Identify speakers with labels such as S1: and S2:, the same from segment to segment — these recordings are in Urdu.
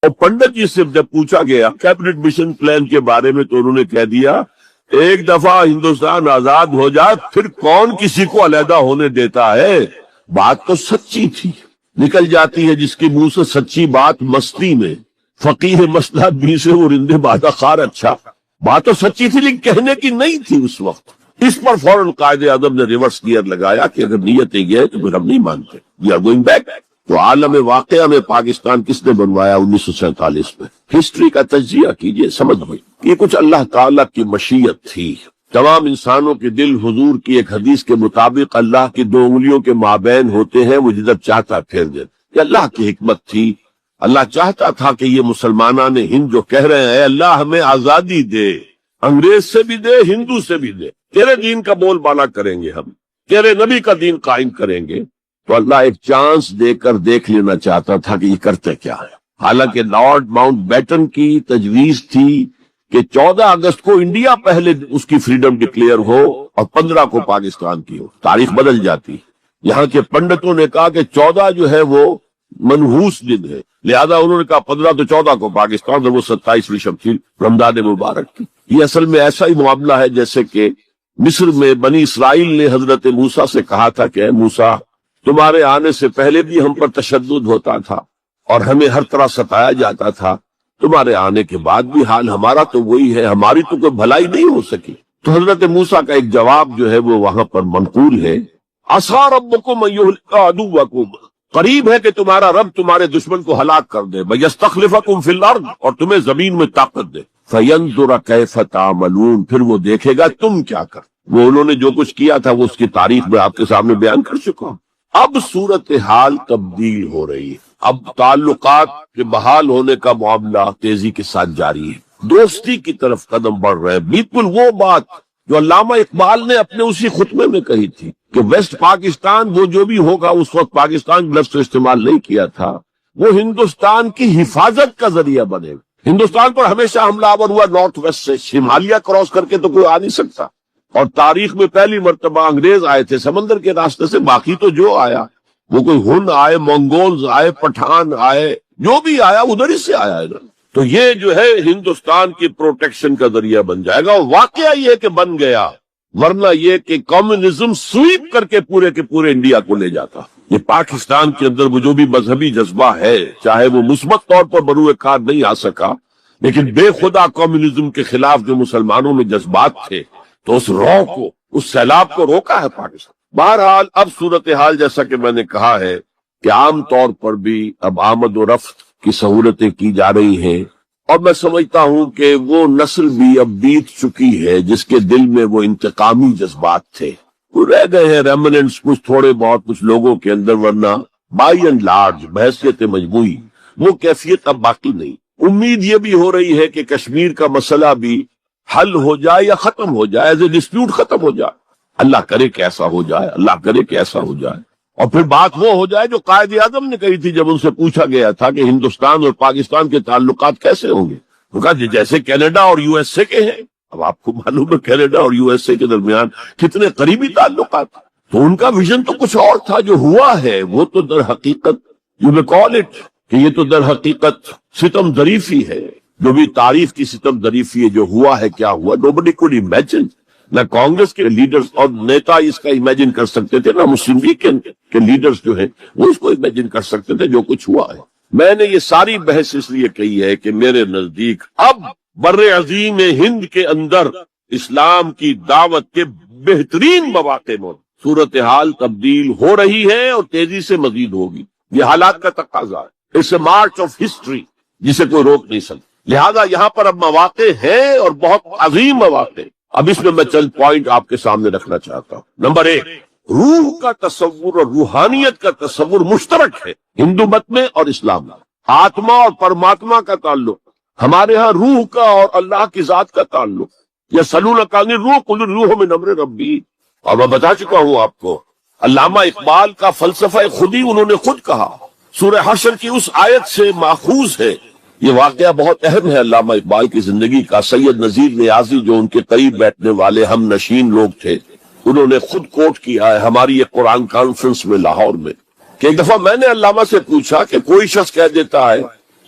S1: اور پنڈت جی سے جب پوچھا گیا کیبنٹ مشن پلان کے بارے میں تو انہوں نے کہہ دیا ایک دفعہ ہندوستان آزاد ہو جائے پھر کون کسی کو علیحدہ ہونے دیتا ہے. بات تو سچی تھی، نکل جاتی ہے جس کے منہ سے سچی بات مستی میں. فقیہ مسئلہ بھی سے وہ رندے بادہ خار. اچھا بات تو سچی تھی لیکن کہنے کی نہیں تھی اس وقت. اس پر فوراً قائد اعظم نے ریورس گیئر لگایا کہ اگر نیت یہ ہے تو پھر ہم نہیں مانتے، وی آر گوئنگ بیک. تو عالم واقعہ میں پاکستان کس نے بنوایا 1947 میں؟ ہسٹری کا تجزیہ کیجئے، سمجھ میں یہ کچھ اللہ تعالیٰ کی مشیت تھی. تمام انسانوں کے دل حضور کی ایک حدیث کے مطابق اللہ کی 2 انگلیوں کے مابین ہوتے ہیں، وہ جدھر چاہتا پھیر دیتا. یہ اللہ کی حکمت تھی. اللہ چاہتا تھا کہ یہ مسلمانان ہند جو کہہ رہے ہیں اللہ ہمیں آزادی دے، انگریز سے بھی دے، ہندو سے بھی دے، تیرے دین کا بول بالا کریں گے، ہم تیرے نبی کا دین قائم کریں گے. تو اللہ ایک چانس دے کر دیکھ لینا چاہتا تھا کہ یہ کرتے کیا ہے. حالانکہ لارڈ ماؤنٹ بیٹن کی تجویز تھی کہ 14 اگست کو انڈیا پہلے اس کی فریڈم ڈکلیئر ہو اور 15 کو پاکستان کی ہو. تاریخ بدل جاتی. یہاں کے پنڈتوں نے کہا کہ 14 جو ہے وہ منحوس دن ہے، لہذا انہوں نے کہا 15 تو 14 کو پاکستان اور وہ 27ویں شمشیر رمضان مبارک کی. یہ اصل میں ایسا ہی معاملہ ہے جیسے کہ مصر میں بنی اسرائیل نے حضرت موسیٰ سے کہا تھا کہ اے موسیٰ تمہارے آنے سے پہلے بھی ہم پر تشدد ہوتا تھا اور ہمیں ہر طرح ستایا جاتا تھا، تمہارے آنے کے بعد بھی حال ہمارا تو وہی ہے، ہماری تو کوئی بھلائی نہیں ہو سکی. تو حضرت موسیٰ کا ایک جواب جو ہے وہ وہاں پر منقول ہے، عَصَىٰ رَبُّكُمْ أَن يُهْلِكَ عَدُوَّكُمْ، قریب ہے کہ تمہارا رب تمہارے دشمن کو ہلاک کر دے، وَيَسْتَخْلِفَكُمْ فِي الْأَرْضِ، اور تمہیں زمین میں طاقت دے، فَيَنْظُرَ كَيْفَ تَعْمَلُونَ، پھر وہ دیکھے گا تم کیا کر. وہ انہوں نے جو کچھ کیا تھا وہ اس کی تاریخ میں آپ کے سامنے بیان کر چکا ہوں. اب صورتحال تبدیل ہو رہی ہے. اب تعلقات کے بحال ہونے کا معاملہ تیزی کے ساتھ جاری ہے، دوستی کی طرف قدم بڑھ رہے ہیں. بالکل وہ بات جو علامہ اقبال نے اپنے اسی خطبے میں کہی تھی کہ ویسٹ پاکستان وہ جو بھی ہوگا، اس وقت پاکستان لفظ تو استعمال نہیں کیا تھا، وہ ہندوستان کی حفاظت کا ذریعہ بنے گا. ہندوستان پر ہمیشہ حملہ آور ہوا نارتھ ویسٹ سے، ہمالیہ کراس کر کے تو کوئی آ نہیں سکتا. اور تاریخ میں پہلی مرتبہ انگریز آئے تھے سمندر کے راستے سے. باقی تو جو آیا وہ کوئی ہن آئے، منگولز آئے، پٹھان آئے، جو بھی آیا ادھر ہی سے آیا ہے. تو یہ جو ہے ہندوستان کی پروٹیکشن کا ذریعہ بن جائے گا. اور واقعہ یہ کہ بن گیا، ورنہ یہ کہ کمیونزم سویپ کر کے پورے انڈیا کو لے جاتا. یہ پاکستان کے اندر وہ جو بھی مذہبی جذبہ ہے، چاہے وہ مثبت طور پر بروئے کار نہیں آ سکا، لیکن بے خدا کمیونزم کے خلاف جو مسلمانوں میں جذبات تھے، تو اس رو کو، اس سیلاب کو روکا ہے پاکستان. بہرحال اب صورتحال جیسا کہ میں نے کہا ہے کہ عام طور پر بھی اب آمد و رفت کی سہولتیں کی جا رہی ہیں، اور میں سمجھتا ہوں کہ وہ نسل بھی اب بیت چکی ہے جس کے دل میں وہ انتقامی جذبات تھے. وہ رہ گئے ہیں ریمننٹس کچھ تھوڑے بہت کچھ لوگوں کے اندر، ورنہ بائی اینڈ لارج بحیثیت مجموعی وہ کیفیت اب باقی نہیں. امید یہ بھی ہو رہی ہے کہ کشمیر کا مسئلہ بھی حل ہو جائے یا ختم ہو جائے، ایز اے ڈسپیوٹ ختم ہو جائے. اللہ کرے کہ ایسا ہو جائے، اللہ کرے کہ ایسا ہو جائے. اور پھر بات وہ ہو جائے جو قائد اعظم نے کہی تھی جب ان سے پوچھا گیا تھا کہ ہندوستان اور پاکستان کے تعلقات کیسے ہوں گے. وہ کہا جیسے کینیڈا اور یو ایس اے کے ہیں. اب آپ کو معلوم ہے کینیڈا اور یو ایس اے کے درمیان کتنے قریبی تعلقات. تو ان کا ویژن تو کچھ اور تھا، جو ہوا ہے وہ تو در حقیقت یو میں کال اٹ کہ یہ تو در حقیقت ستم ظریفی ہے. جو بھی تعریف کی ستم ظریفی ہے، جو ہوا ہے کیا ہوا، nobody could imagine. نہ کانگریس کے لیڈرز اور نیتا اس کا امیجن کر سکتے تھے، نہ مسلم لیگ کے لیڈرز جو ہیں وہ اس کو امیجن کر سکتے تھے جو کچھ ہوا ہے. میں نے یہ ساری بحث اس لیے کہی ہے کہ میرے نزدیک اب بر عظیم ہند کے اندر اسلام کی دعوت کے بہترین مواقع موجود. صورتحال تبدیل ہو رہی ہے اور تیزی سے مزید ہوگی. یہ حالات کا تقاضا ہے. It's a march of history جسے کوئی روک نہیں سکتا. لہذا یہاں پر اب مواقع ہیں اور بہت عظیم مواقع. اب اس میں میں چند پوائنٹ آپ کے سامنے رکھنا چاہتا ہوں. نمبر 1، روح کا تصور اور روحانیت کا تصور مشترک ہے ہندو مت میں اور اسلام میں. آتما اور پرماتما کا تعلق، ہمارے ہاں روح کا اور اللہ کی ذات کا تعلق. یا سلونک عن الروح قل الروح من امر ربی. اور میں بتا چکا ہوں آپ کو، علامہ اقبال کا فلسفہ خودی انہوں نے خود کہا، سورہ حشر کی اس آیت سے ماخوذ ہے. یہ واقعہ بہت اہم ہے علامہ اقبال کی زندگی کا. سید نذیر نیازی جو ان کے قریب بیٹھنے والے ہم نشین لوگ تھے، انہوں نے خود کوٹ کیا ہے ہماری ایک قرآن کانفرنس میں لاہور میں کہ ایک دفعہ میں نے علامہ سے پوچھا کہ کوئی شخص کہہ دیتا ہے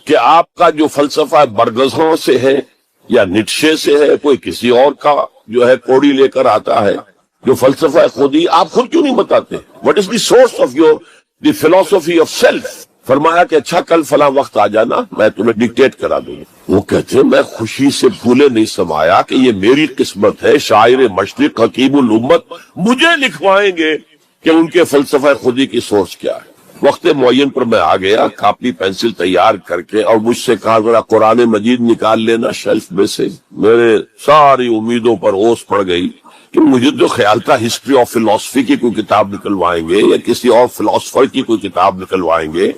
S1: کہ آپ کا جو فلسفہ برگزوں سے ہے یا نیٹشے سے ہے، کوئی کسی اور کا جو ہے کوڑی لے کر آتا ہے، جو فلسفہ خودی آپ خود کیوں نہیں بتاتے؟ What is the source of your the فلسفی آف سیلف؟ فرمایا کہ اچھا کل فلاں وقت آ جانا، میں تمہیں ڈکٹیٹ کرا دوں گا۔ وہ کہتے ہیں میں خوشی سے پھولے نہیں سمایا کہ یہ میری قسمت ہے، شاعر مشرق حکیم الامت مجھے لکھوائیں گے کہ ان کے فلسفہ خودی کی سوچ کیا ہے۔ وقت معین پر میں آ گیا، کاپی پینسل تیار کر کے، اور مجھ سے کہا ذرا قرآن مجید نکال لینا شیلف میں سے۔ میرے ساری امیدوں پر اوس پڑ گئی کہ مجھے جو خیال تھا ہسٹری آف فلسفی کی کوئی کتاب نکلوائیں گے یا کسی اور فلسفر کی کوئی کتاب نکلوائیں گے،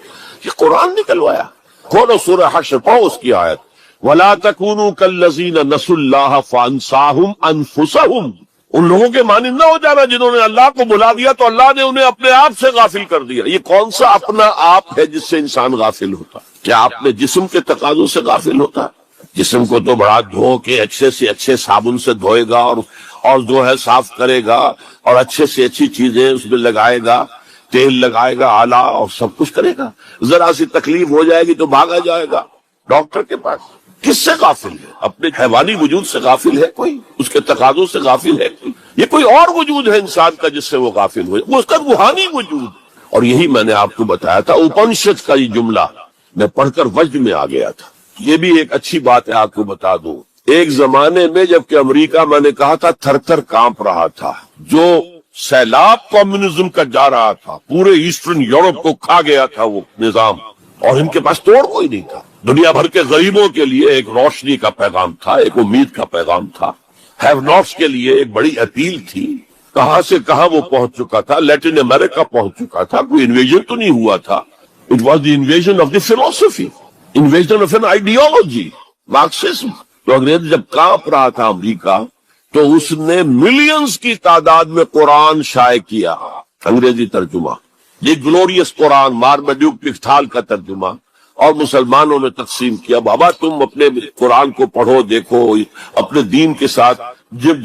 S1: یہ قرآن نکلوایا۔ کھولو سورہ حشر، پڑھو اس کی آیت، وَلَا تَكُونُوا كَالَّذِينَ نَسُوا اللَّهَ فَأَنسَاهُمْ أَنفُسَهُمْ۔ ان لوگوں کے مانند نہ ہو جانا جنہوں نے اللہ کو بلا دیا تو اللہ نے انہیں اپنے آپ سے غافل کر دیا۔ یہ کون سا اپنا آپ ہے جس سے انسان غافل ہوتا؟ کیا اپنے جسم کے تقاضوں سے غافل ہوتا؟ جسم کو تو بڑا دھو کے اچھے سے اچھے صابن سے دھوئے گا اور جو ہے صاف کرے گا، اور اچھے سے اچھی چیزیں اس میں لگائے گا، تیل لگائے گا اعلیٰ، اور سب کچھ کرے گا۔ ذرا سی تکلیف ہو جائے گی تو بھاگا جائے گا ڈاکٹر کے پاس۔ کس سے غافل ہے؟ اپنے حیوانی وجود سے غافل ہے کوئی؟ اس کے تقاضوں سے غافل ہے کوئی؟ یہ کوئی اور وجود ہے انسان کا جس سے وہ غافل ہوئے، وہ اس کا روحانی وجود۔ اور یہی میں نے آپ کو بتایا تھا، اپنشد کا یہ جملہ میں پڑھ کر وجد میں آ گیا تھا۔ یہ بھی ایک اچھی بات ہے، آپ کو بتا دوں، ایک زمانے میں جبکہ امریکہ میں نے کہا تھا تھر تھر کانپ رہا تھا، جو سیلاب کمیونزم کا جا رہا تھا، پورے ایسٹرن یورپ کو کھا گیا تھا وہ نظام، اور ان کے پاس توڑ کوئی نہیں تھا۔ دنیا بھر کے غریبوں کے لیے ایک روشنی کا پیغام تھا، ایک امید کا پیغام تھا، ہیو ناٹس کے لیے ایک بڑی اپیل تھی۔ کہاں سے کہاں وہ پہنچ چکا تھا، لیٹن امریکہ پہنچ چکا تھا، کوئی انویژن تو نہیں ہوا تھا۔ It was the invention of the philosophy, invention of an ideology, Marxism. تو انگریز جب کانپ رہا تھا امریکہ، تو اس نے ملینز کی تعداد میں قرآن شائع کیا، انگریزی ترجمہ، یہ گلوریس قرآن، مارمیڈیوک پکتھال کا ترجمہ، اور مسلمانوں نے تقسیم کیا۔ بابا تم اپنے قرآن کو پڑھو، دیکھو، اپنے دین کے ساتھ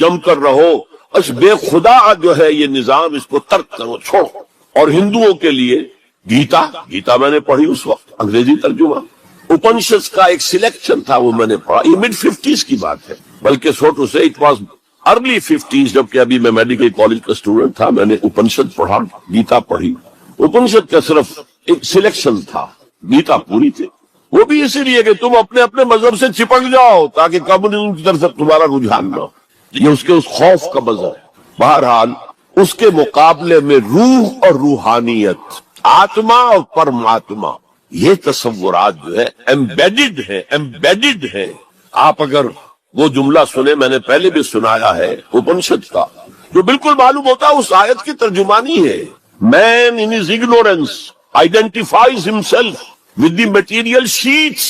S1: جم کر رہو، اس بے خدا جو ہے یہ نظام، اس کو ترک کرو، چھوڑو۔ اور ہندوؤں کے لیے گیتا میں نے پڑھی اس وقت، انگریزی ترجمہ۔ اپنشد کا ایک سلیکشن تھا، وہ میں نے پڑھا، یہ mid 50s کی بات ہے، بلکہ سوٹو سے اٹ واز ارلی 50s، جبکہ ابھی میں میڈیکل کالج کا اسٹوڈنٹ تھا، میں نے اپنشد پڑھا، گیتا پڑھی۔ اپنشد کا صرف ایک سلیکشن تھا، گیتا پوری تھی۔ وہ بھی اسی لیے کہ تم اپنے اپنے مذہب سے چپک جاؤ تاکہ کمیونزم کی طرف تمہارا رجحان نہ ہو۔ یہ اس کے اس خوف کا مظہر ہے۔ بہرحال اس کے مقابلے میں روح اور روحانیت، آتما اور پرماتما، یہ تصورات جو ہے ایمبیڈڈ ہے۔ آپ اگر وہ جملہ سنیں، میں نے پہلے بھی سنایا ہے اپنشد کا، جو بالکل معلوم ہوتا ہے اس آیت کی ترجمانی ہے، man in his ignorance identifies himself with the material sheets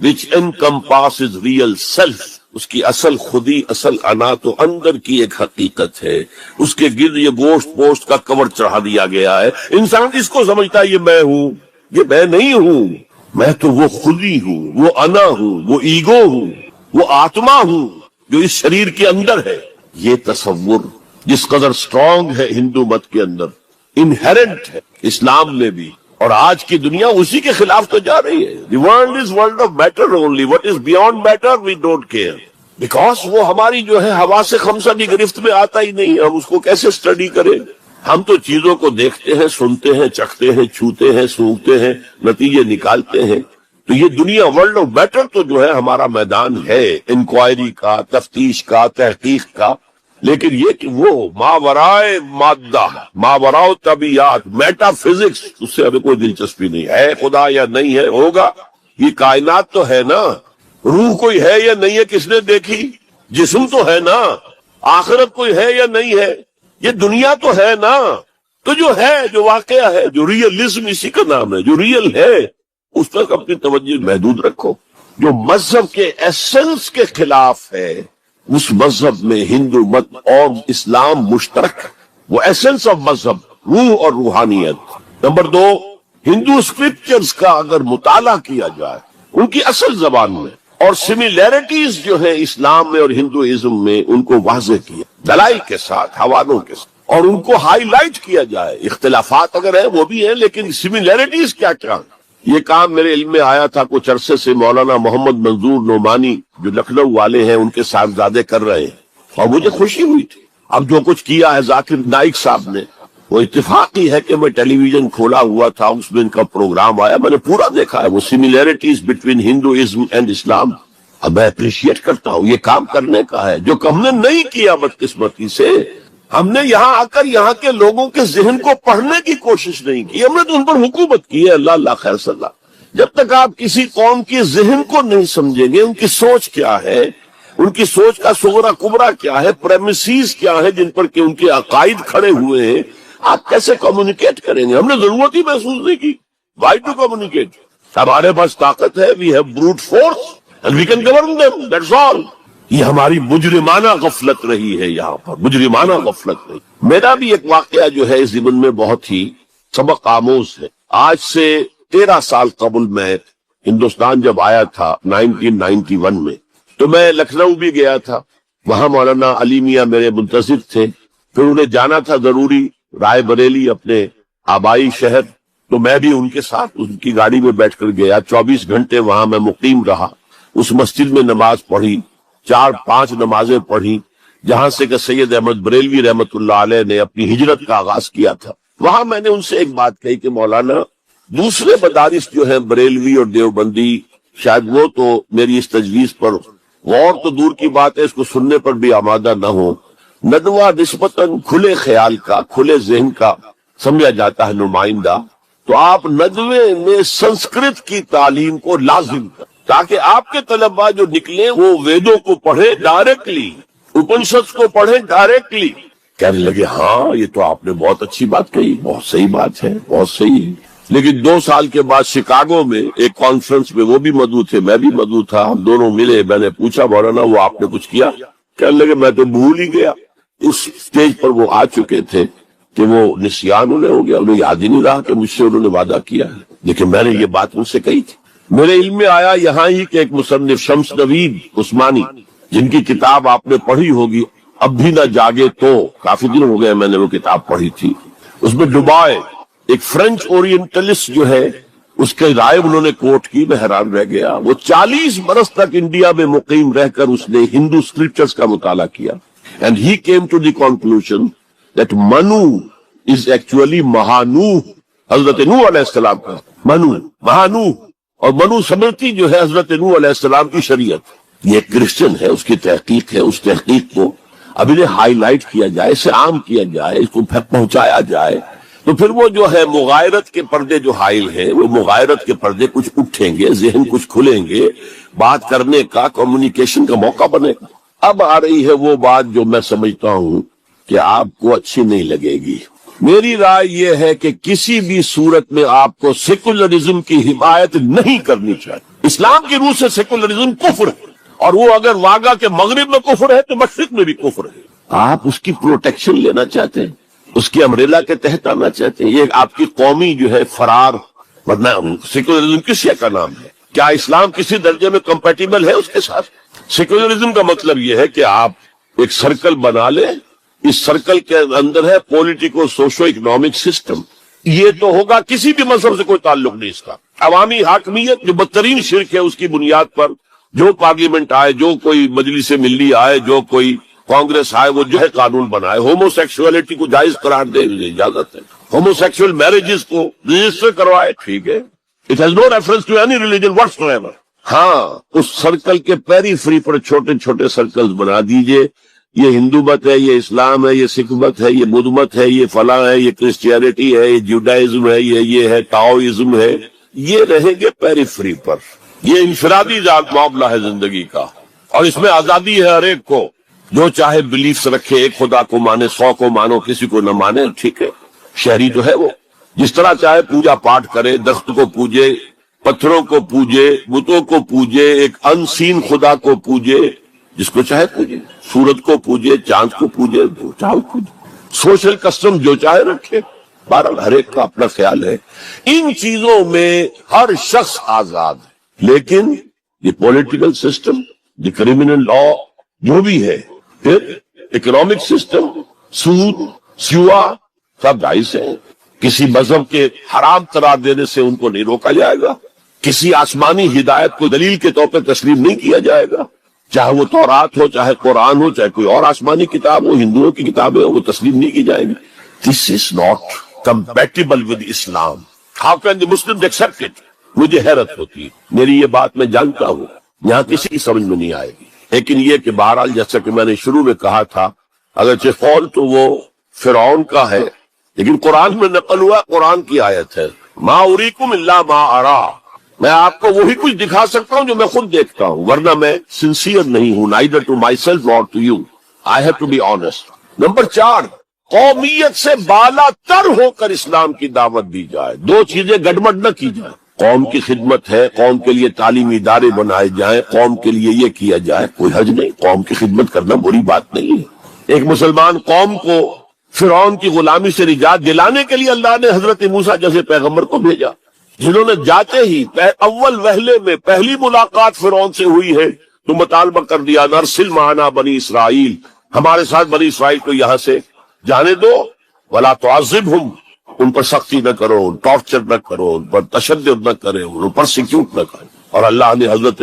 S1: which encompasses real self۔ اس کی اصل خودی، اصل انا تو اندر کی ایک حقیقت ہے، اس کے گرد یہ گوشت پوشت کا کور چڑھا دیا گیا ہے۔ انسان اس کو سمجھتا ہے یہ میں ہوں، یہ میں نہیں ہوں، میں تو وہ خودی ہوں، وہ انا ہوں، وہ ایگو ہوں، وہ آتما ہوں جو اس شریر کے اندر ہے۔ یہ تصور جس قدر سٹرونگ ہے ہندو مت کے اندر، انہیرنٹ ہے اسلام میں بھی، اور آج کی دنیا اسی کے خلاف تو جا رہی ہے۔ The world is world of matter only, what is beyond matter we don't care, because وہ ہماری جو ہے حواس خمسہ کی گرفت میں آتا ہی نہیں، ہم اس کو کیسے اسٹڈی کریں؟ ہم تو چیزوں کو دیکھتے ہیں، سنتے ہیں، چکھتے ہیں، چھوتے ہیں، سونگھتے ہیں، نتیجے نکالتے ہیں۔ تو یہ دنیا ورلڈ آف میٹر تو جو ہے ہمارا میدان ہے انکوائری کا، تفتیش کا، تحقیق کا، لیکن یہ کہ وہ ماورائے مادہ، ماورائے طبیعت، میٹا فزکس، اس سے ہمیں کوئی دلچسپی نہیں ہے خدا یا نہیں ہے، ہوگا۔ یہ کائنات تو ہے نا، روح کوئی ہے یا نہیں ہے کس نے دیکھی؟ جسم تو ہے نا، آخرت کوئی ہے یا نہیں ہے؟ یہ دنیا تو ہے نا۔ تو جو ہے، جو واقعہ ہے، جو ریئلزم اسی کا نام ہے، جو ریئل ہے، اس تک اپنی توجہ محدود رکھو۔ جو مذہب کے ایسنس کے خلاف ہے، اس مذہب میں ہندو مت اور اسلام مشترک، وہ ایسنس آف مذہب، روح اور روحانیت۔ نمبر 2، ہندو اسکرپچرز کا اگر مطالعہ کیا جائے ان کی اصل زبان میں، اور سملیرٹیز جو ہیں اسلام میں اور ہندوازم میں، ان کو واضح کیا دلائل کے ساتھ، حوالوں کے ساتھ، اور ان کو ہائی لائٹ کیا جائے۔ اختلافات اگر ہیں وہ بھی ہیں، لیکن سملیرٹیز کیا کیا، یہ کام میرے علم میں آیا تھا کچھ عرصے سے مولانا محمد منظور نعمانی جو لکھنؤ والے ہیں ان کے صاحبزادے کر رہے ہیں، اور مجھے خوشی ہوئی تھی. اب جو کچھ کیا ہے ذاکر نائک صاحب نے، وہ اتفاقی ہے کہ میں ٹیلی ویژن کھولا ہوا تھا، اس میں ان کا پروگرام آیا، میں نے پورا دیکھا ہے. وہ سملیرٹیز بٹوین ہندوازم اینڈ اسلام، اب میں اپریشیٹ کرتا ہوں. یہ کام کرنے کا ہے جو ہم نے نہیں کیا بدقسمتی سے. ہم نے یہاں آ کر یہاں کے لوگوں کے ذہن کو پڑھنے کی کوشش نہیں کی، ہم نے تو ان پر حکومت کی ہے. اللہ اللہ خیر صلی اللہ. جب تک آپ کسی قوم کے ذہن کو نہیں سمجھیں گے، ان کی سوچ کیا ہے، ان کی سوچ کا صغرا کبرا کیا ہے، پریمیسز کیا ہے جن پر کہ ان کے عقائد کھڑے ہوئے ہیں، آپ کیسے کمیونیکیٹ کریں گے؟ ہم نے ضرورت ہی محسوس نہیں کی. Why to communicate? ہمارے پاس طاقت ہے، we have brute force and we can govern them, that's all. یہ ہماری مجرمانہ غفلت رہی ہے، یہاں پر مجرمانہ غفلت رہی. میرا بھی ایک واقعہ جو ہے اس ضمن میں بہت ہی سبق آموز ہے. آج سے 13 سال قبل میں ہندوستان جب آیا تھا 1991 میں، تو میں لکھنؤ بھی گیا تھا. وہاں مولانا علی میاں میرے منتظر تھے. پھر انہیں جانا تھا ضروری رائے بریلی اپنے آبائی شہر، تو میں بھی ان کے ساتھ ان کی گاڑی میں بیٹھ کر گیا. 24 گھنٹے وہاں میں مقیم رہا. اس مسجد میں نماز پڑھی، 4-5 نمازیں پڑھی جہاں سے کہ سید احمد بریلوی رحمت اللہ علیہ نے اپنی ہجرت کا آغاز کیا تھا. وہاں میں نے ان سے ایک بات کہی کہ مولانا دوسرے مدارس جو ہیں بریلوی اور دیوبندی، شاید وہ تو میری اس تجویز پر غور تو دور کی بات ہے، اس کو سننے پر بھی آمادہ نہ ہو. ندوہ نسبتاً کھلے خیال کا، کھلے ذہن کا سمجھا جاتا ہے نمائندہ. تو آپ ندوے میں سنسکرت کی تعلیم کو لازم کر، تاکہ آپ کے طلباء جو نکلیں وہ ویدوں کو پڑھیں ڈائریکٹلی، اپنشد کو پڑھیں ڈائریکٹلی. کہنے لگے ہاں یہ تو آپ نے بہت اچھی بات کہی، بہت صحیح بات ہے، بہت صحیح ہے. لیکن 2 سال کے بعد شکاگو میں ایک کانفرنس میں وہ بھی مدعو تھے، میں بھی مدعو تھا، ہم دونوں ملے. میں نے پوچھا مولانا وہ آپ نے کچھ کیا؟ کہنے لگے میں تو بھول ہی گیا. اس سٹیج پر وہ آ چکے تھے کہ وہ نسیان انہیں ہو گیا، انہیں یاد ہی نہیں رہا کہ مجھ سے انہوں نے وعدہ کیا ہے. لیکن میں نے یہ بات ان سے کہی تھی. میرے علم میں آیا یہاں ہی کہ ایک مصنف شمس نوید عثمانی، جن کی کتاب آپ نے پڑھی ہوگی اب بھی نہ جاگے تو، کافی دن ہو گئے میں نے وہ کتاب پڑھی تھی. اس میں ڈوبائے ایک فرینچ اورینٹلسٹ جو ہے اس کے رائے انہوں نے کوٹ کی، میں حیران رہ گیا. وہ 40 برس تک انڈیا میں مقیم رہ کر اس نے ہندو اسکرپچرز کا مطالعہ کیا. And he came to the conclusion that Manu is actually Mahanooh، حضرت نوح علیہ السلام کا مہانوح، اور منو سمرتی جو ہے حضرت نوح علیہ السلام کی شریعت. یہ ایک کرسچن ہے، اس کی تحقیق ہے. اس تحقیق کو اب انہیں ہائی لائٹ کیا جائے، اسے عام کیا جائے، اس کو پہنچایا جائے، تو پھر وہ جو ہے مغایرت کے پردے جو حائل ہیں، وہ مغایرت کے پردے کچھ اٹھیں گے، ذہن کچھ کھلیں گے، بات کرنے کا، کمیونیکیشن کا موقع بنے گا. اب آ رہی ہے وہ بات جو میں سمجھتا ہوں کہ آپ کو اچھی نہیں لگے گی. میری رائے یہ ہے کہ کسی بھی صورت میں آپ کو سیکولرزم کی حمایت نہیں کرنی چاہیے. اسلام کی روح سے سیکولرزم کفر ہے، اور وہ اگر واگا کے مغرب میں کفر ہے تو مشرق میں بھی کفر ہے. آپ اس کی پروٹیکشن لینا چاہتے ہیں، اس کی امبریلا کے تحت آنا چاہتے ہیں. یہ آپ کی قومی جو ہے فرار، ورنہ سیکولرزم کس شے کا نام ہے؟ کیا اسلام کسی درجے میں کمپیٹیبل ہے اس کے ساتھ؟ سیکولرزم کا مطلب یہ ہے کہ آپ ایک سرکل بنا لیں، اس سرکل کے اندر ہے پولیٹیکو سوشو اکنامک سسٹم. یہ تو ہوگا، کسی بھی مذہب سے کوئی تعلق نہیں اس کا. عوامی حاکمیت جو بدترین شرک ہے، اس کی بنیاد پر جو پارلیمنٹ آئے، جو کوئی مجلس ملی آئے، جو کوئی کانگریس آئے، وہ جو ہے قانون بنائے. ہومو سیکشولیٹی کو جائز قرار دے، اجازت ہے. ہومو سیکشول میرجز کو رجسٹر کروائے، ٹھیک ہے. It has no reference to any religion whatsoever. ہاں، اس سرکل کے پیری فری پر چھوٹے چھوٹے سرکلز بنا دیجئے. یہ ہندو مت ہے، یہ اسلام ہے، یہ سکھ مت ہے، یہ بدھ مت ہے، یہ فلاں ہے، یہ کرسچینٹی ہے، یہ جوڈائزم ہے، یہ ہے ٹاؤزم ہے. یہ رہیں گے پیری فری پر. یہ انفرادی معاملہ ہے زندگی کا، اور اس میں آزادی ہے ہر ایک کو. جو چاہے بلیفز رکھے، ایک خدا کو مانے، 100 کو مانو، کسی کو نہ مانے، ٹھیک ہے. شہری جو ہے وہ جس طرح چاہے پوجا پاٹ کرے، درخت کو پوجے، پتھروں کو پوجے، بتوں کو پوجے، ایک انسین خدا کو پوجے، جس کو چاہے پوجے، سورج کو پوجے، چاند کو پوجے، جو چاہے پوجے. سوشل کسٹم جو چاہے رکھے. بہرحال ہر ایک کا اپنا خیال ہے. ان چیزوں میں ہر شخص آزاد ہے، لیکن یہ پولیٹیکل سسٹم، یہ کریمنل لا جو بھی ہے، پھر اکنامک سسٹم، سود، سیوا، سب جائز ہیں. کسی مذہب کے حرام قرار دینے سے ان کو نہیں روکا جائے گا، کسی آسمانی ہدایت کو دلیل کے طور پہ تسلیم نہیں کیا جائے گا، چاہے وہ تورات ہو، چاہے قرآن ہو، چاہے کوئی اور آسمانی کتاب ہو، ہندوؤں کی کتابیں ہو، وہ تسلیم نہیں کی جائے گی۔ This is not compatible with Islam, how can the Muslim accept it? مجھے حیرت ہوتی ہے، میری یہ بات میں جانتا ہوں یہاں کسی کی سمجھ میں نہیں آئے گی، لیکن یہ کہ بہرحال جیسا کہ میں نے شروع میں کہا تھا، اگرچہ قول تو وہ فرعون کا ہے لیکن قرآن میں نقل ہوا قرآن کی آیت ہے، ما اریکم الا ما ارا، میں آپ کو وہی کچھ دکھا سکتا ہوں جو میں خود دیکھتا ہوں، ورنہ میں سنسیئر نہیں ہوں، neither to myself nor to you. I have to be honest. Number 4، قومیت سے بالا تر ہو کر اسلام کی دعوت دی جائے، دو چیزیں گڑبڑ نہ کی جائے، قوم کی خدمت ہے، قوم کے لیے تعلیمی ادارے بنائے جائیں، قوم کے لیے یہ کیا جائے، کوئی حرج نہیں، قوم کی خدمت کرنا بری بات نہیں ہے۔ ایک مسلمان قوم کو فرعون کی غلامی سے نجات دلانے کے لیے اللہ نے حضرت موسیٰ جیسے پیغمبر کو بھیجا، جنہوں نے جاتے ہی اول وہلے میں پہلی ملاقات فرعون سے ہوئی ہے تو مطالبہ کر دیا، نرسل معنا بنی اسرائیل، ہمارے ساتھ بنی اسرائیل کو یہاں سے جانے دو، ولا تعذبہم، ان پر سختی نہ کرو، ٹارچر نہ کرو، ان پر تشدد نہ کرے، ان پر سیکیوٹ نہ کرے، اور اللہ نے حضرت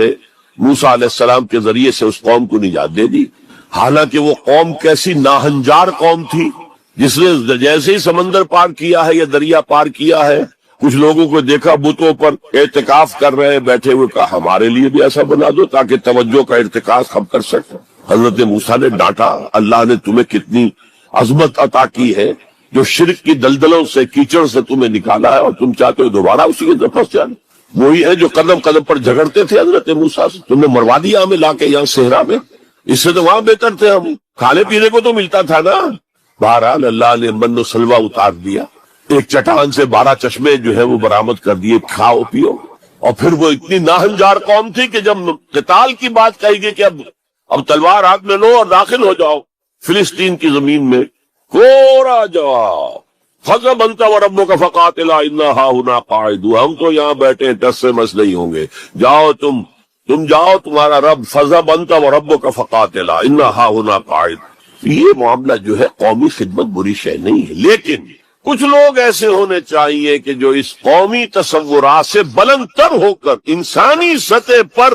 S1: موسیٰ علیہ السلام کے ذریعے سے اس قوم کو نجات دے دی۔ حالانکہ وہ قوم کیسی ناہنجار قوم تھی، جس نے جیسے ہی سمندر پار کیا ہے یا دریا پار کیا ہے، کچھ لوگوں کو دیکھا بتوں پر اعتکاف کر رہے بیٹھے ہوئے، کہا ہمارے لیے بھی ایسا بنا دو تاکہ توجہ کا ارتکاز ہم کر سکیں۔ حضرت موسیٰ نے ڈانٹا، اللہ نے تمہیں کتنی عظمت عطا کی ہے، جو شرک کی دلدلوں سے، کیچڑ سے تمہیں نکالا ہے، اور تم چاہتے ہو دوبارہ اسی کے دفعہ جانے؟ وہی ہے جو قدم قدم پر جھگڑتے تھے حضرت موسیٰ سے، تم نے مروا دیا ہمیں لا کے یہاں صحرا میں، اس سے تو وہاں بہتر تھے، ہم کھانے پینے کو تو ملتا تھا نا۔ بہرحال اللہ نے من و سلوہ اتار دیا، ایک چٹان سے 12 چشمے جو ہے وہ برآمد کر دیے، کھاؤ پیو۔ اور پھر وہ اتنی ناہنجار قوم تھی کہ جب قتال کی بات کہی گئی کہ اب تلوار ہاتھ میں لو اور داخل ہو جاؤ فلسطین کی زمین میں، کوڑا جواب، فَذْهَبْ أَنْتَ وَرَبُّكَ فَقَاتِلَا إِنَّا هَاهُنَا قَاعِدُونَ، ہم تو یہاں بیٹھے ٹس سے مس نہیں ہوں گے، جاؤ تم جاؤ، تمہارا رب، فَذْهَبْ أَنْتَ وَرَبُّكَ فَقَاتِلَا إِنَّا هَاهُنَا قَاعِدُونَ۔ یہ معاملہ جو ہے قومی خدمت بری شے نہیں ہے، لیکن کچھ لوگ ایسے ہونے چاہیے کہ جو اس قومی تصورات سے بلند تر ہو کر انسانی سطح پر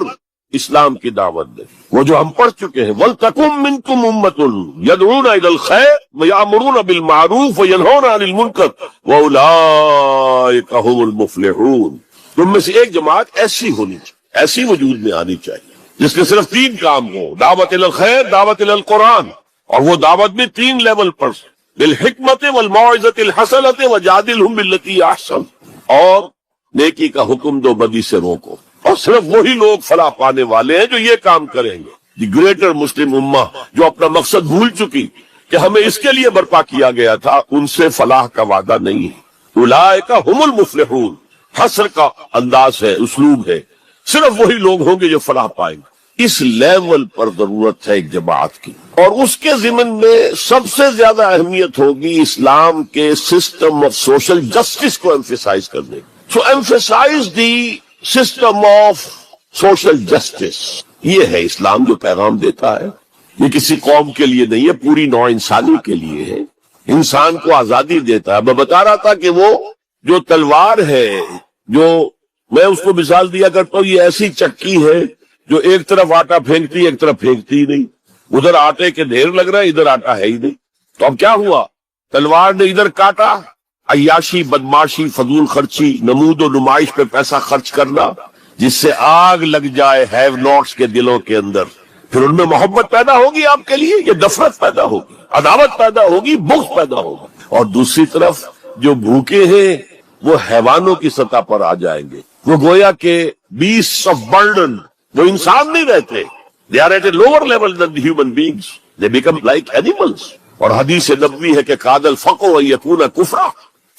S1: اسلام کی دعوت دیں، وہ جو ہم پڑھ چکے ہیں، وَلْتَكُن مِّنكُمْ أُمَّةٌ يَدْعُونَ إِلَى الْخَيْرِ وَيَأْمُرُونَ بِالْمَعْرُوفِ وَيَنْهَوْنَ عَنِ الْمُنكَرِ وَأُولَٰئِكَ هُمُ الْمُفْلِحُونَ۔ تم میں سے ایک جماعت ایسی ہونی چاہیے، ایسی وجود میں آنی چاہیے جس کے صرف 3 کام ہو، دعوت الی الخیر، دعوت الی القرآن، اور وہ دعوت بھی 3 لیول پر، بالحکمت والموعظۃ الحسنۃ وجادلہم باللتی احسن، اور نیکی کا حکم دو، بدی سے روکو، اور صرف وہی لوگ فلاح پانے والے ہیں جو یہ کام کریں گے۔ دی گریٹر مسلم امہ جو اپنا مقصد بھول چکی کہ ہمیں اس کے لیے برپا کیا گیا تھا، ان سے فلاح کا وعدہ نہیں ہے۔ اولئک ھم المفلحون، حصر کا انداز ہے، اسلوب ہے، صرف وہی لوگ ہوں گے جو فلاح پائیں گے۔ اس لیول پر ضرورت ہے ایک جماعت کی، اور اس کے ضمن میں سب سے زیادہ اہمیت ہوگی اسلام کے سسٹم آف سوشل جسٹس کو ایمفیسائز کرنے کی۔ So emphasize the system of social justice, یہ ہے اسلام جو پیغام دیتا ہے۔ یہ کسی قوم کے لیے نہیں ہے، پوری نوع انسانی کے لیے ہے، انسان کو آزادی دیتا ہے۔ میں بتا رہا تھا کہ وہ جو تلوار ہے، جو میں اس کو مثال دیا کرتا ہوں، یہ ایسی چکی ہے جو ایک طرف آٹا پھینکتی، ایک طرف پھینکتی ہی نہیں، ادھر آٹے کے ڈھیر لگ رہا ہے، ادھر آٹا ہے ہی نہیں۔ تو اب کیا ہوا؟ تلوار نے ادھر کاٹا، عیاشی، بدماشی، فضول خرچی، نمود و نمائش پہ پیسہ خرچ کرنا، جس سے آگ لگ جائے ہیو ناٹس کے دلوں کے اندر، پھر ان میں محبت پیدا ہوگی آپ کے لیے، یہ نفرت پیدا ہوگی، عداوت پیدا ہوگی، بغض پیدا ہوگا۔ اور دوسری طرف جو بھوکے ہیں وہ حیوانوں کی سطح پر آ جائیں گے، وہ گویا کہ beasts of burden، وہ انسان نہیں رہتے، they are at a lower level than the human beings, they become like animals۔ اور حدیث نبوی ہے کہ قاد الفقر ان یکون کفرا،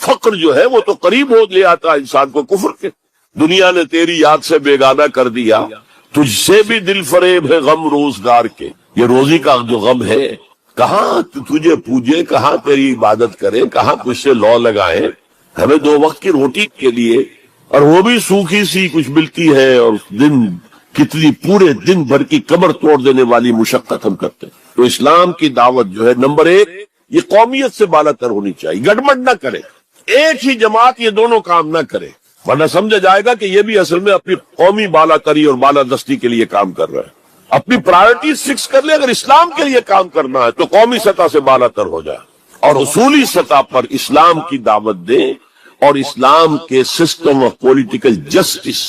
S1: فقر جو ہے وہ تو قریب ہو لے آتا انسان کو کفر کے۔ دنیا نے تیری یاد سے بیگانہ کر دیا، تجھ سے بھی دل فریب ہے غم روزگار کے، یہ روزی کا جو غم ہے، کہاں تجھے پوجے، کہاں تیری عبادت کرے، کہاں تجھ سے لو لگائے، ہمیں 2 وقت کی روٹی کے لیے، اور وہ بھی سوکھی سی کچھ ملتی ہے، اور دن کتنی پورے دن بھر کی کمر توڑ دینے والی مشقت ہم کرتے ہیں۔ تو اسلام کی دعوت جو ہے، نمبر 1 یہ قومیت سے بالا تر ہونی چاہیے، گڑبڑ نہ کرے، ایک ہی جماعت یہ دونوں کام نہ کرے، ورنہ سمجھا جائے گا کہ یہ بھی اصل میں اپنی قومی بالا تری اور بالا دستی کے لیے کام کر رہا ہے۔ اپنی پرائرٹیز فکس کر لے، اگر اسلام کے لیے کام کرنا ہے تو قومی سطح سے بالا تر ہو جائے اور اصولی سطح پر اسلام کی دعوت دیں اور اسلام کے system of political justice,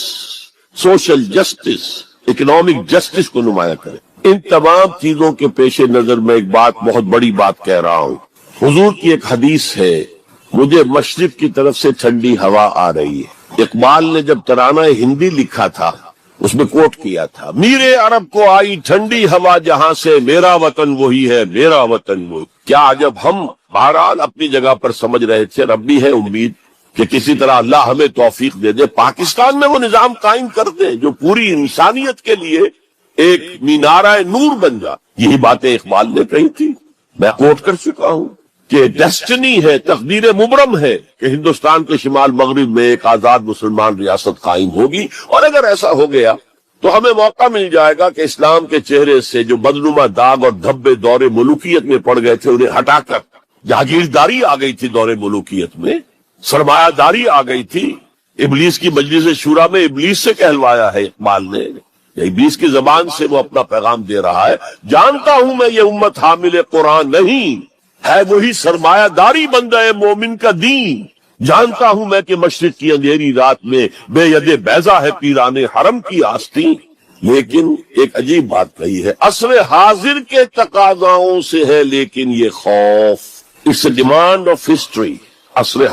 S1: social justice, economic justice کو نمایاں کریں۔ ان تمام چیزوں کے پیش نظر میں ایک بات، بہت بڑی بات کہہ رہا ہوں۔ حضور کی ایک حدیث ہے، مجھے مشرق کی طرف سے ٹھنڈی ہوا آ رہی ہے۔ اقبال نے جب ترانہ ہندی لکھا تھا اس میں کوٹ کیا تھا، میرے عرب کو آئی ٹھنڈی ہوا جہاں سے، میرا وطن وہی ہے، میرا وطن وہ۔ کیا جب ہم بہرحال اپنی جگہ پر سمجھ رہے تھے، رب بھی ہے امید کہ کسی طرح اللہ ہمیں توفیق دے دے، پاکستان میں وہ نظام قائم کر دے جو پوری انسانیت کے لیے ایک مینارہ نور بن جائے۔ یہی باتیں اقبال نے کہی تھی، میں کوٹ کر چکا ہوں کہ ڈیسٹنی ہے، تقدیر مبرم ہے کہ ہندوستان کے شمال مغرب میں ایک آزاد مسلمان ریاست قائم ہوگی، اور اگر ایسا ہو گیا تو ہمیں موقع مل جائے گا کہ اسلام کے چہرے سے جو بدنما داغ اور دھبے دور ملوکیت میں پڑ گئے تھے انہیں ہٹا کر جاگیرداری آ گئی تھی، دور ملوکیت میں سرمایہ داری آ گئی تھی۔ ابلیس کی مجلس شورا میں ابلیس سے کہلوایا ہے اقبال نے، ابلیس کی زبان سے وہ اپنا پیغام دے رہا ہے، جانتا ہوں میں یہ امت حامل قرآن نہیں ہے، وہی سرمایہ داری بندہ مومن کا دین، جانتا ہوں میں کہ مشرق کی اندھیری رات میں بے ید بیضا ہے پیران حرم کی آستین۔ لیکن ایک عجیب بات کہی ہے، عصر حاضر کے تقاضاؤں سے ہے لیکن یہ خوف، it's a demand of history. عصر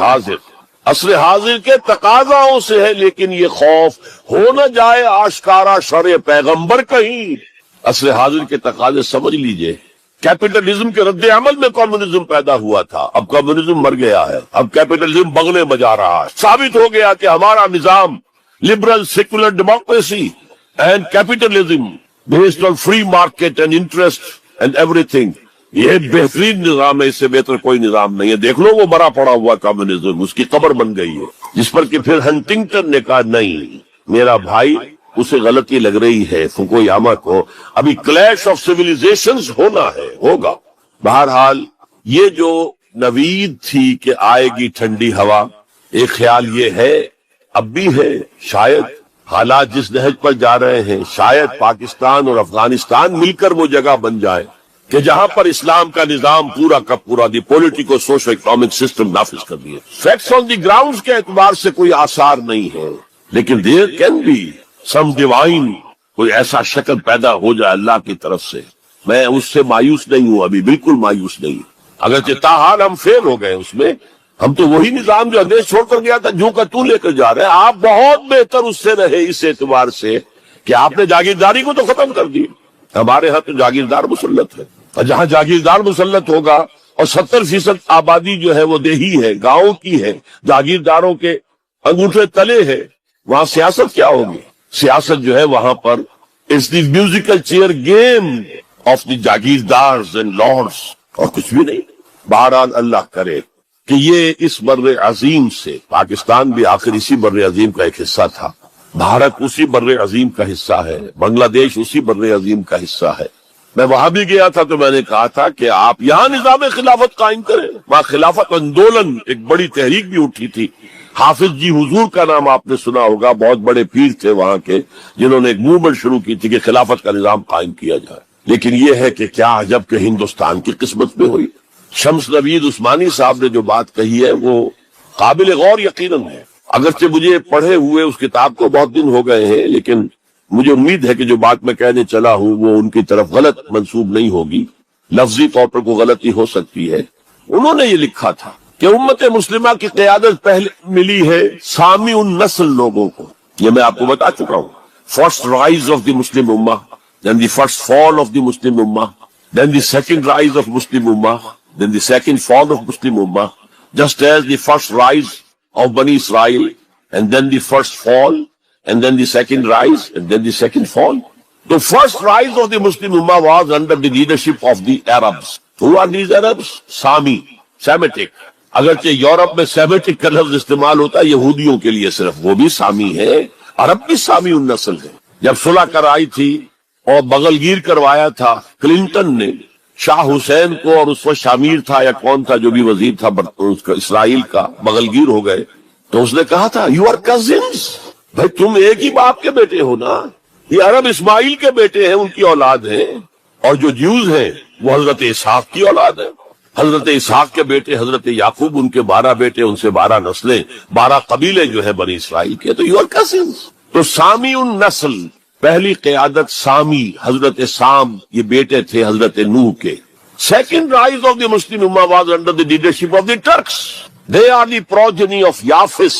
S1: حاضر کے تقاضاؤں سے ہے لیکن یہ خوف، ہو نہ جائے آشکارا شرع پیغمبر کہیں۔ عصر حاضر کے تقاضے سمجھ لیجئے، کیپٹلزم کے رد عمل میں کمیونزم پیدا ہوا تھا، اب کمیونزم مر گیا ہے، اب کیپٹلزم بغلے بجا رہا ہے۔ ثابت ہو گیا کہ ہمارا نظام liberal secular democracy and capitalism based on free market and interest and every thing, یہ بہترین نظام ہے، اس سے بہتر کوئی نظام نہیں ہے۔ دیکھ لو وہ مرا پڑا ہوا کمیونزم، اس کی قبر بن گئی ہے، جس پر کہ پھر ہنٹنگٹن نے کہا نہیں میرا بھائی، اسے غلطی لگ رہی ہے فوکویاما کو، ابھی کلیش آف سیویلائزیشنز ہونا ہے، ہوگا۔ بہرحال یہ جو نوید تھی کہ آئے گی ٹھنڈی ہوا، ایک خیال یہ ہے، اب بھی ہے، شاید حالات جس نہج پر جا رہے ہیں شاید پاکستان اور افغانستان مل کر وہ جگہ بن جائے کہ جہاں پر اسلام کا نظام پورا کا پورا دی پولیٹیکو سوشو اکنامک سسٹم نافذ کر دیے۔ فیکٹس آن دی گراؤنڈز کے اعتبار سے کوئی آثار نہیں ہے، لیکن there can be some divine, کوئی ایسا شکل پیدا ہو جائے اللہ کی طرف سے۔ میں اس سے مایوس نہیں ہوں، ابھی بالکل مایوس نہیں، اگرچہ تاحال ہم فیل ہو گئے اس میں، ہم تو وہی نظام جو انگریز چھوڑ کر گیا تھا جو کا تو لے کر جا رہے ہیں۔ آپ بہت بہتر اس سے رہے اس اعتبار سے کہ آپ نے جاگیرداری کو تو ختم کر دی۔ ہمارے ہاں تو جاگیردار مسلط ہے، اور جہاں جاگیردار مسلط ہوگا اور 70% آبادی جو ہے وہ دیہی ہے، گاؤں کی ہے، جاگیرداروں کے انگوٹھے تلے ہے، وہاں سیاست کیا ہوگی؟ سیاست جو ہے وہاں پر it's the musical chair game of the جاگیردارز اینڈ لارڈز، اور کچھ بھی نہیں۔ بہرحال اللہ کرے کہ یہ اس بر عظیم سے، پاکستان بھی آخر اسی بر عظیم کا ایک حصہ تھا، بھارت اسی بر عظیم کا حصہ ہے، بنگلہ دیش اسی بر عظیم کا حصہ ہے۔ میں وہاں بھی گیا تھا تو میں نے کہا تھا کہ آپ یہاں نظام خلافت قائم کریں۔ وہاں خلافت اندولن ایک بڑی تحریک بھی اٹھی تھی، حافظ جی حضور کا نام آپ نے سنا ہوگا، بہت بڑے پیر تھے وہاں کے، جنہوں نے ایک موومنٹ شروع کی تھی کہ خلافت کا نظام قائم کیا جائے۔ لیکن یہ ہے کہ کیا عجب کہ ہندوستان کی قسمت میں ہوئی۔ شمس نوید عثمانی صاحب نے جو بات کہی ہے وہ قابل غور یقیناً ہے، اگرچہ مجھے پڑھے ہوئے اس کتاب کو بہت دن ہو گئے ہیں، لیکن مجھے امید ہے کہ جو بات میں کہنے چلا ہوں وہ ان کی طرف غلط منسوب نہیں ہوگی، لفظی طور پر کوئی غلطی ہو سکتی ہے۔ انہوں نے یہ لکھا تھا کہ امت مسلمہ کی قیادت پہلے ملی ہے سامی النسل لوگوں کو، یہ میں آپ کو بتا چکا ہوں۔ First rise of the Muslim امہ، then the first fall of the Muslim Ummah, then the second rise of Muslim Ummah, then the second fall of Muslim Ummah, just as the first rise of Bani Israel, and then the first fall, and then the second rise, and then the second fall. The first rise of the Muslim Ummah was under the leadership of the Arabs. Who are these Arabs? Sami, Semitic. اگرچہ یورپ میں سیمیٹک کا لفظ استعمال ہوتا ہے یہودیوں کے لیے صرف، وہ بھی سامی ہے، عرب بھی سامی النسل ہے۔ جب صلح کرائی تھی اور بغل گیر کروایا تھا کلنٹن نے شاہ حسین کو، اور اس وقت شامیر تھا یا کون تھا جو بھی وزیر تھا اس کا اسرائیل کا، بغلگیر ہو گئے، تو اس نے کہا تھا یو آر کزنس، بھائی تم ایک ہی باپ کے بیٹے ہو نا، یہ عرب اسماعیل کے بیٹے ہیں، ان کی اولاد ہیں، اور جو جیوز ہیں وہ حضرت اسحاق کی اولاد ہیں، حضرت اسحاق کے بیٹے حضرت یعقوب، ان کے 12 بیٹے، ان سے 12 نسلیں، 12 قبیلے جو ہے بنی اسرائیل کے، تو یو آر کزنس۔ تو سامی النسل، پہلی قیادت سامی، حضرت سام، یہ بیٹے تھے حضرت نوح کے۔ Second rise of the Muslim امہ was under the leadership of the Turks, they are the progeny of یافس،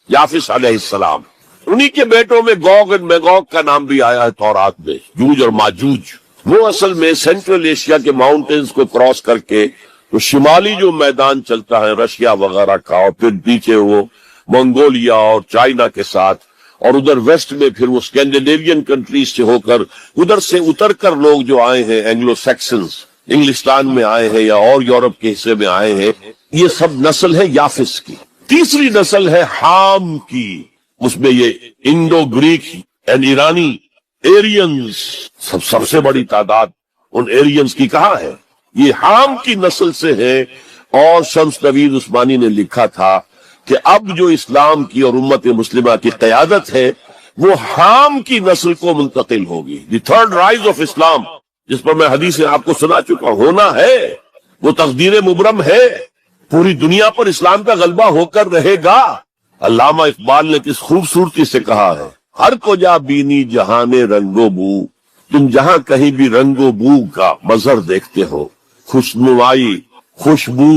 S1: یافس علیہ السلام، انہی کے بیٹوں میں گوگ اور میگوگ کا نام بھی آیا ہے تورات میں، جوج اور ماجوج۔ وہ اصل میں سینٹرل ایشیا کے ماؤنٹینز کو کراس کر کے تو شمالی جو میدان چلتا ہے رشیا وغیرہ کا، اور پھر نیچے وہ منگولیا اور چائنا کے ساتھ، اور ادھر ویسٹ میں پھر وہ اسکینڈینیوین کنٹریز سے ہو کر ادھر سے اتر کر لوگ جو آئے ہیں اینگلو سیکسنز، انگلستان میں آئے ہیں یا اور یورپ کے حصے میں آئے ہیں، یہ سب نسل ہے یافس کی۔ تیسری نسل ہے حام کی، اس میں یہ انڈو گریک اینڈ ایرانی ایرینز، سب سے بڑی تعداد ان ایرینز کی کہاں ہے، یہ حام کی نسل سے ہے۔ اور شمس نوید عثمانی نے لکھا تھا کہ اب جو اسلام کی اور امت مسلمہ کی قیادت ہے وہ حام کی نسل کو منتقل ہوگی۔ دی تھرڈ رائز آف اسلام، جس پر میں حدیثیں آپ کو سنا چکا ہونا ہے، وہ تقدیر مبرم ہے، پوری دنیا پر اسلام کا غلبہ ہو کر رہے گا۔ علامہ اقبال نے کس خوبصورتی سے کہا ہے، ہر کو جا بینی جہان رنگ و بو، تم جہاں کہیں بھی رنگ و بو کا مظہر دیکھتے ہو، خوشنمائی، خوشبو،